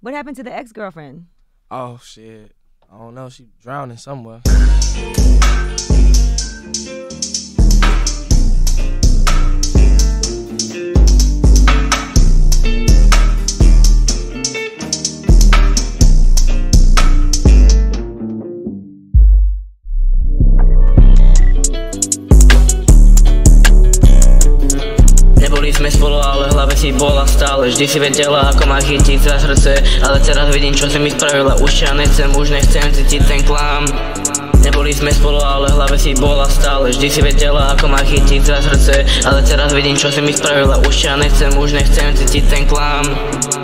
What happened to the ex-girlfriend? Oh, shit. I don't know. She drowning somewhere. Neboli sme spolu, ale v hlave si bola stále. Vždy si vedela, ako ma chytiť za srdce. Ale teraz vidím, čo si mi spravila. Už ja nechcem, už nechcem cítiť ten klam. Neboli sme spolu, ale v hlave si bola stále. Vždy si vedela, ako ma chytiť za srdce. Ale teraz vidím, čo si mi spravila. Už ja nechcem, už nechcem cítiť ten klam.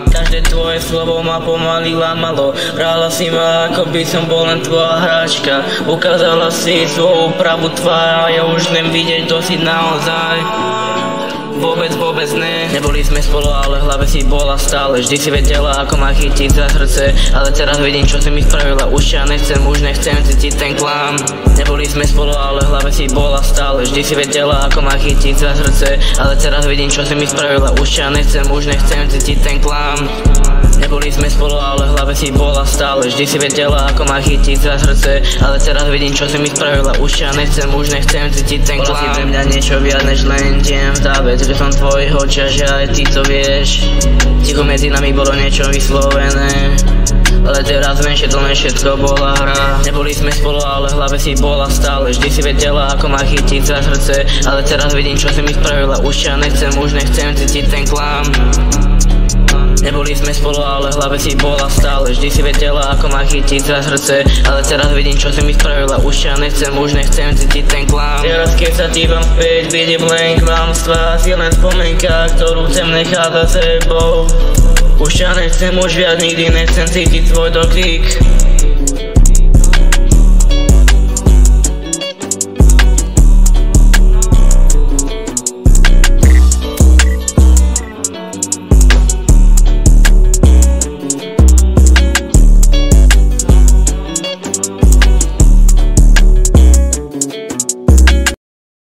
Každé tvoje slovo ma pomaly lámalo. Hrála si ma, ako by som bol len tvoja hráčka. Ukázala si svoju pravú tvár a ja už nem vidieť, kto si naozaj. Vôbec ne. Neboli sme spolu, ale v hlave si bola stále. Vždy si vedela, ako ma chytiť za srdce. Ale teraz vidím, čo si mi spravila. Už ja nechcem, už nechcem cítiť ten klam. Neboli sme spolu, ale v hlave si bola stále. Vždy si vedela, ako ma chytiť za srdce. Ale teraz vidím, čo si mi spravila. Už ja nechcem, už nechcem cítiť ten klam. Neboli sme spolu, ale v hlave si bola stále. Vždy si vedela, ako ma chytiť za srdce. Ale teraz vidím, čo si mi spravila. Už ja nechcem, už nechcem cítiť ten klam. Bola si pre mňa niečo viac než len tiem vdávec. Že som tvojho čas, že aj ty to vieš. Ticho medzi nami bolo niečo vyslovené. Ale teraz viem, že to len všetko bola hra. Neboli sme spolu, ale v hlave si bola stále. Vždy si vedela, ako ma chytiť za srdce. Ale teraz vidím, čo si mi spravila. Už ja nechcem, už nechcem cítiť ten klam. Neboli sme spolu, ale v hlave si bola stále. Vždy si vedela, ako ma chytiť za srdce. Ale teraz vidím, čo si mi spravila. Už ja nechcem, už nechcem cítiť ten klam. Teraz keď sa dívam späť, vidím len klamstvá. Si len spomienka, ktorú chcem nechať za sebou. Už ja nechcem, už viac nikdy nechcem cítiť tvoj dotyk.